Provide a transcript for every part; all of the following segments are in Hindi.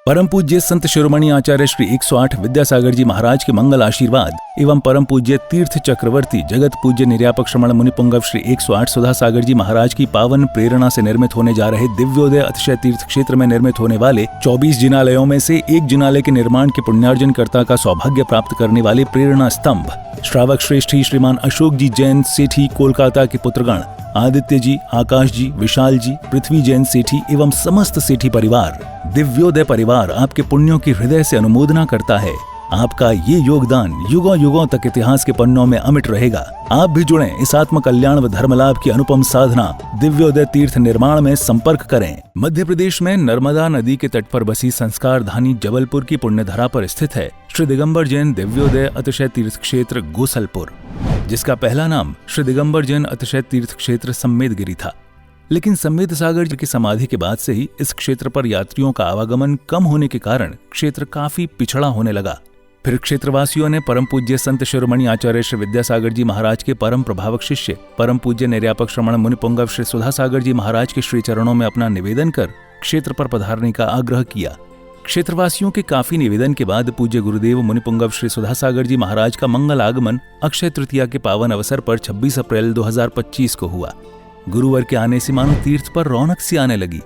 परम पूज्य संत शिरोमणि आचार्य श्री 108 विद्यासागर जी महाराज के मंगल आशीर्वाद एवं परम पूज्य तीर्थ चक्रवर्ती जगत पूज्य निर्यापक श्रमण मुनिपुंगव श्री 108 सुधा सागर जी महाराज की पावन प्रेरणा से निर्मित होने जा रहे दिव्योदय अतिशय तीर्थ क्षेत्र में निर्मित होने वाले 24 जिनालयों में से एक जिनालय के निर्माण के पुण्यार्जन कर्ता का सौभाग्य प्राप्त करने वाले प्रेरणा स्तंभ श्रावक श्रेष्ठी श्रीमान अशोक जी जैन सेठी कोलकाता के पुत्रगण आदित्य जी, आकाश जी, विशाल जी, पृथ्वी जैन सेठी एवं समस्त सेठी परिवार, दिव्योदय परिवार आपके पुण्यों की हृदय से अनुमोदना करता है। आपका ये योगदान युगों युगों तक इतिहास के पन्नों में अमिट रहेगा। आप भी जुड़ें इस आत्म कल्याण व धर्म लाभ की अनुपम साधना दिव्योदय तीर्थ निर्माण में संपर्क करें। मध्य प्रदेश में नर्मदा नदी के तट पर बसी संस्कार धानी जबलपुर की पुण्यधरा पर स्थित है श्री दिगंबर जैन दिव्योदय अतिशय तीर्थ क्षेत्र गोसलपुर, जिसका पहला नाम श्री दिगंबर जैन अतिशय तीर्थ क्षेत्र सम्मेदगिरी था। लेकिन सम्मेद सागर जी की समाधि के बाद से ही इस क्षेत्र पर यात्रियों का आवागमन कम होने के कारण क्षेत्र काफी पिछड़ा होने लगा। फिर क्षेत्रवासियों ने परम पूज्य संत शिरोमणि आचार्य श्री विद्यासागर जी महाराज के परम प्रभावक शिष्य परम पूज्य निर्यापक श्रमण मुनिपुंगव श्री सुधा सागर जी महाराज के श्री चरणों में अपना निवेदन कर क्षेत्र पर पधारने का आग्रह किया। क्षेत्रवासियों के काफी निवेदन के बाद पूज्य गुरुदेव मुनिपुंगव श्री सुधा सागर जी महाराज का मंगल आगमन अक्षय तृतीया के पावन अवसर पर 26 अप्रैल 2025 को हुआ। गुरुवार के आने से मानो तीर्थ पर रौनक सी आने लगी।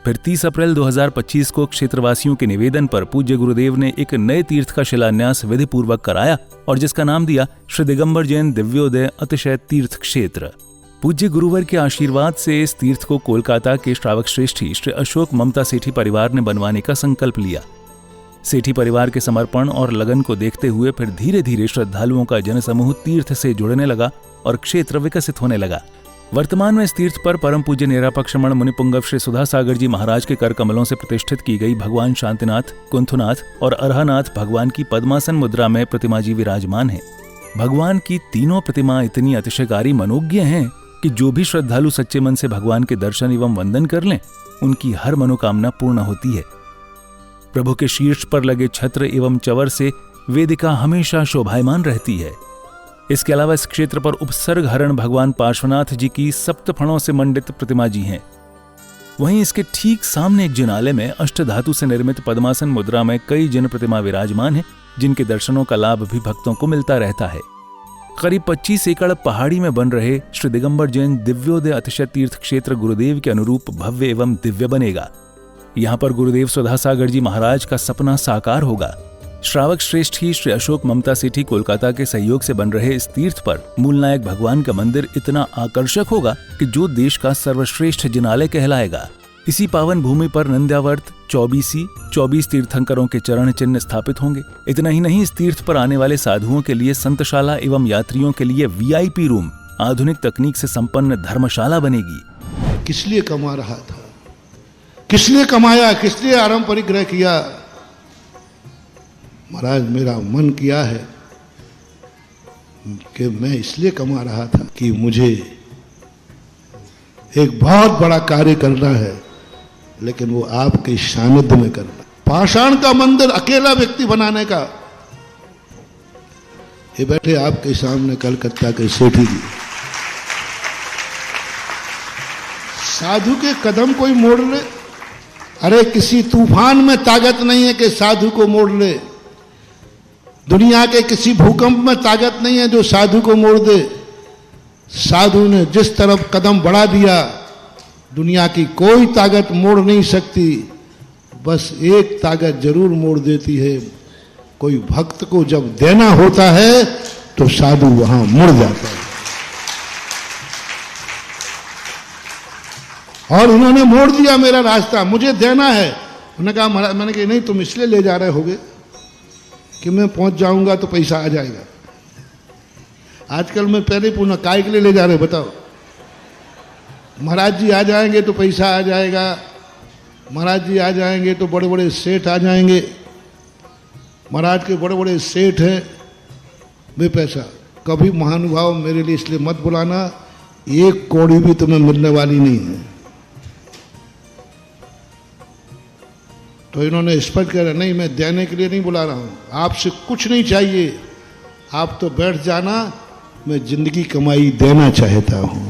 फिर 30 अप्रैल 2025 को क्षेत्रवासियों के निवेदन पर पूज्य गुरुदेव ने एक नए तीर्थ का शिलान्यास विधि पूर्वक कराया और जिसका नाम दिया श्री दिगंबर जैन दिव्योदय अतिशय तीर्थ क्षेत्र। पूज्य गुरुवर के आशीर्वाद से इस तीर्थ को कोलकाता के श्रावक श्रेष्ठी श्री अशोक ममता सेठी परिवार ने बनवाने का संकल्प लिया। सेठी परिवार के समर्पण और लगन को देखते हुए फिर धीरे धीरे श्रद्धालुओं का जनसमूह तीर्थ से जुड़ने लगा और क्षेत्र विकसित होने लगा। वर्तमान में इस तीर्थ पर परम पूज्य निर्यापक श्रमण मुनिपुंगव श्री सुधा सागर जी महाराज के कर कमलों से प्रतिष्ठित की गई भगवान शांतिनाथ, कुंथुनाथ और अरहनाथ भगवान की पद्मासन मुद्रा में प्रतिमा जी विराजमान है। भगवान की तीनों प्रतिमा इतनी अतिशयकारी मनोज्ञ हैं कि जो भी श्रद्धालु सच्चे मन से भगवान के दर्शन एवं वंदन कर लें, उनकी हर मनोकामना पूर्ण होती है। प्रभु के शीर्ष पर लगे छत्र एवं चवर से वेदिका हमेशा शोभायमान रहती है। इसके अलावा इस क्षेत्र पर उपसर्ग हरण भगवान पार्श्वनाथ जी की सप्तफणों से मंडित प्रतिमा जी हैं। वहीं इसके ठीक सामने एक जिनालय में अष्टधातु से निर्मित पद्मासन मुद्रा में कई जिन प्रतिमा विराजमान हैं, जिनके दर्शनों का लाभ भी भक्तों को मिलता रहता है। करीब 25 एकड़ पहाड़ी में बन रहे श्री दिगंबर जैन दिव्योदय अतिशय तीर्थ क्षेत्र गुरुदेव के अनुरूप भव्य एवं दिव्य बनेगा। यहाँ पर गुरुदेव सुधा सागर जी महाराज का सपना साकार होगा। श्रावक श्रेष्ठी श्री अशोक ममता सेठी कोलकाता के सहयोग से बन रहे इस तीर्थ पर मूलनायक भगवान का मंदिर इतना आकर्षक होगा कि जो देश का सर्वश्रेष्ठ जिनालय कहलाएगा। इसी पावन भूमि पर नंद्यावर्त 24 तीर्थंकरों के चरण चिन्ह स्थापित होंगे। इतना ही नहीं, इस तीर्थ पर आने वाले साधुओं के लिए संतशाला एवं यात्रियों के लिए VIP रूम, आधुनिक तकनीक से संपन्न धर्मशाला बनेगी। किस लिए कमा रहा था, किस लिए कमाया, किस लिए आराम परिग्रह किया? महाराज मेरा मन किया है कि मैं इसलिए कमा रहा था कि मुझे एक बहुत बड़ा कार्य करना है, लेकिन वो आपके सानिध्य में करना। पाषाण का मंदिर अकेला व्यक्ति बनाने का। ये बैठे आपके सामने कलकत्ता के सेठी जी, साधु के कदम कोई मोड़ ले। अरे किसी तूफान में ताकत नहीं है कि साधु को मोड़ ले। दुनिया के किसी भूकंप में ताकत नहीं है जो साधु को मोड़ दे। साधु ने जिस तरफ कदम बढ़ा दिया, दुनिया की कोई ताकत मोड़ नहीं सकती। बस एक ताकत जरूर मोड़ देती है, कोई भक्त को जब देना होता है तो साधु वहां मुड़ जाता है। और उन्होंने मोड़ दिया मेरा रास्ता, मुझे देना है। उन्होंने कहा महाराज, मैंने कहा नहीं, तुम इसलिए ले जा रहे होगे कि मैं पहुंच जाऊंगा तो पैसा आ जाएगा। आजकल मैं पहले पूछना काय के लिए ले जा रहे बताओ? महाराज जी आ जाएंगे तो पैसा आ जाएगा, महाराज जी आ जाएंगे तो बड़े बड़े सेठ आ जाएंगे, महाराज के बड़े बड़े सेठ हैं, वे पैसा। कभी महानुभाव मेरे लिए इसलिए मत बुलाना, एक कौड़ी भी तुम्हें मिलने वाली नहीं है। तो इन्होंने स्पष्ट कहा नहीं, मैं देने के लिए नहीं बुला रहा हूं, आपसे कुछ नहीं चाहिए, आप तो बैठ जाना, मैं जिंदगी कमाई देना चाहता हूं।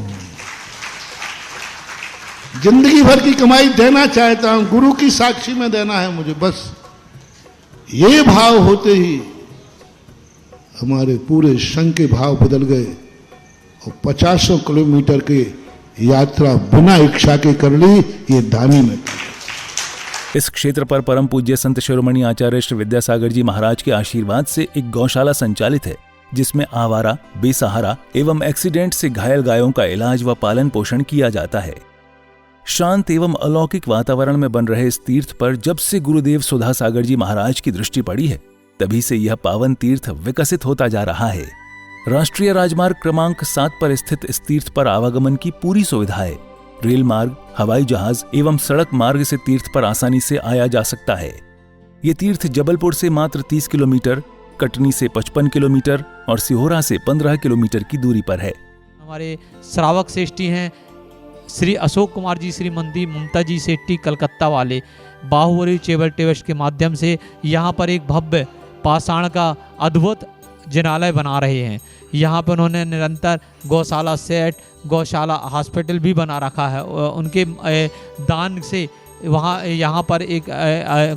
जिंदगी भर की कमाई देना चाहता हूं, गुरु की साक्षी में देना है मुझे, बस ये भाव होते ही हमारे पूरे संघ के भाव बदल गए और 50 किलोमीटर की यात्रा बिना इच्छा के कर ली, ये दानी में। इस क्षेत्र पर परम पूज्य संत शिरोमणि आचार्य श्री विद्यासागर जी महाराज के आशीर्वाद से एक गौशाला संचालित है, जिसमें आवारा, बेसहारा एवं एक्सीडेंट से घायल गायों का इलाज व पालन पोषण किया जाता है। शांत एवं अलौकिक वातावरण में बन रहे इस तीर्थ पर जब से गुरुदेव सुधा सागर जी महाराज की दृष्टि पड़ी है, तभी से यह पावन तीर्थ विकसित होता जा रहा है। राष्ट्रीय राजमार्ग क्रमांक 7 पर स्थित इस तीर्थ पर आवागमन की पूरी सुविधा है। रेल मार्ग, हवाई जहाज एवं सड़क मार्ग से तीर्थ पर आसानी से आया जा सकता है। ये तीर्थ जबलपुर से मात्र 30 किलोमीटर, कटनी से 55 किलोमीटर और सिहोरा से 15 किलोमीटर की दूरी पर है। हमारे श्रावक श्रेष्ठी हैं श्री अशोक कुमार जी, श्रीमती ममता जी सेट्टी कलकत्ता वाले, बाहुबली चेबल टेवश के माध्यम से यहाँ पर एक भव्य पाषाण का अद्भुत जिनालय बना रहे हैं। यहाँ पर उन्होंने निरंतर गौशाला सेट, गौशाला हॉस्पिटल भी बना रखा है। उनके दान से वहाँ यहाँ पर एक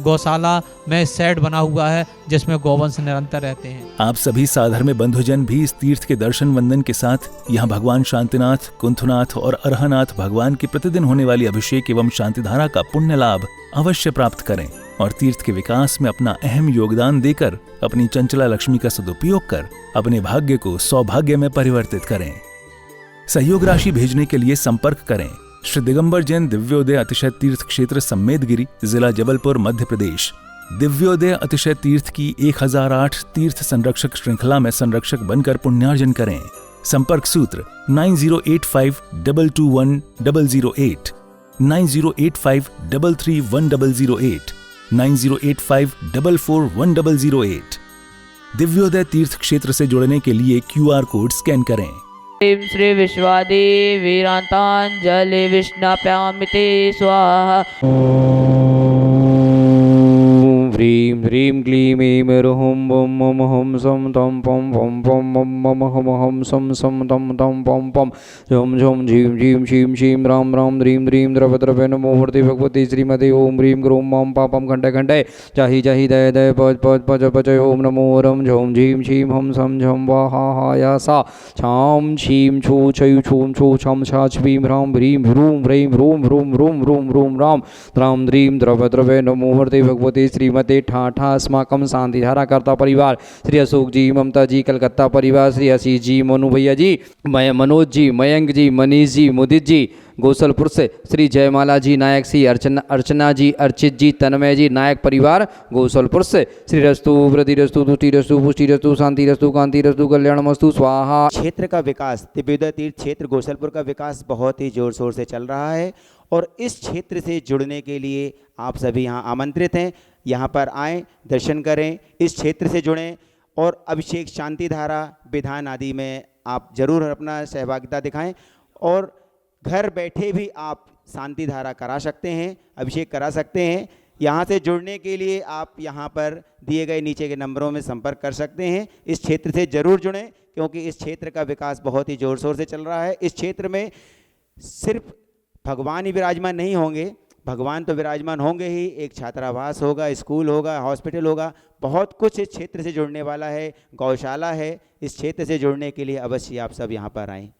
गौशाला में सेट बना हुआ है जिसमें गौवंश निरंतर रहते हैं। आप सभी साधर्म्य बंधुजन भी इस तीर्थ के दर्शन वंदन के साथ यहाँ भगवान शांतिनाथ, कुंथनाथ और अरहनाथ भगवान की प्रतिदिन होने वाली अभिषेक एवं शांतिधारा का पुण्य लाभ अवश्य प्राप्त करें और तीर्थ के विकास में अपना अहम योगदान देकर अपनी चंचला लक्ष्मी का सदुपयोग कर अपने भाग्य को सौभाग्य में परिवर्तित करें। सहयोग राशि भेजने के लिए संपर्क करें श्री दिगंबर जैन दिव्योदय अतिशय तीर्थ क्षेत्र सम्मेदगिरी, जिला जबलपुर, मध्य प्रदेश। दिव्योदय अतिशय तीर्थ की 1008 तीर्थ संरक्षक श्रृंखला में संरक्षक बनकर पुण्यार्जन करें। संपर्क सूत्र 9085221008, 9085331008, 9085441008। दिव्योदय तीर्थ क्षेत्र से जुड़ने के लिए QR कोड स्कैन करें। श्री विश्वादेवी वीरांतांजलि विष्णाप्यामिते स्वाहा। ह्रीं ह्रीं क्लीं ऐं ह्रौं बं मम हं सं तं पं पं पं मम मम हम हं सं तं तं पं पं झं झं झीं झीं शीं शीं रां रां ह्रीं ह्रीं द्रवद्रवे नमो मूर्ति भगवती श्रीमती ओं ह्रीं ग्रूं मां पापं खण्डे खण्डे जाहि जाहि दय दय पच पच पच पच ओं नमो रं झं झीं शीं हं सं झं वा हा हा या सा छां शीं छू छयु छूं छू छं छा छीं ह्रां ह्रीं ह्रूं ह्रीं ह्रूं ह्रूं ह्रूं ह्रूं ह्रूं रां रां ह्रीं द्रवद्रवे नमो मूर्ति भगवती श्रीमती ठाठा अस्माकम शांतिधारा करता परिवार, श्री अशोक जी, ममता जी कलकत्ता परिवार, श्री आशीष जी, मोनू भैया जी, मनोज जी, मयंक जी, मनीष जी, मुदित जी गोसलपुर से, श्री जयमाला जी नायक, श्री अर्चना जी, अर्चित जी, तन्मय जी नायक परिवार गोसलपुर से, श्री रस्तु वृद्धि रस्तु तुष्टि रस्तु पुष्टि रस्तु शांति रस्तु कांति रस्तु कल्याणमस्तु स्वाहा। क्षेत्र का विकास, दिव्योदय तीर्थ क्षेत्र गोसलपुर का विकास बहुत ही जोर शोर से चल रहा है और इस क्षेत्र से जुड़ने के लिए आप सभी यहाँ आमंत्रित हैं। यहाँ पर आएँ, दर्शन करें, इस क्षेत्र से जुड़ें और अभिषेक, शांतिधारा, विधान आदि में आप जरूर अपना सहभागिता दिखाएं और घर बैठे भी आप शांतिधारा करा सकते हैं, अभिषेक करा सकते हैं। यहाँ से जुड़ने के लिए आप यहाँ पर दिए गए नीचे के नंबरों में संपर्क कर सकते हैं। इस क्षेत्र से जरूर जुड़ें क्योंकि इस क्षेत्र का विकास बहुत ही ज़ोर शोर से चल रहा है। इस क्षेत्र में सिर्फ भगवान ही विराजमान नहीं होंगे, भगवान तो विराजमान होंगे ही, एक छात्रावास होगा, स्कूल होगा, हॉस्पिटल होगा, बहुत कुछ इस क्षेत्र से जुड़ने वाला है, गौशाला है। इस क्षेत्र से जुड़ने के लिए अवश्य आप सब यहाँ पर आएँ।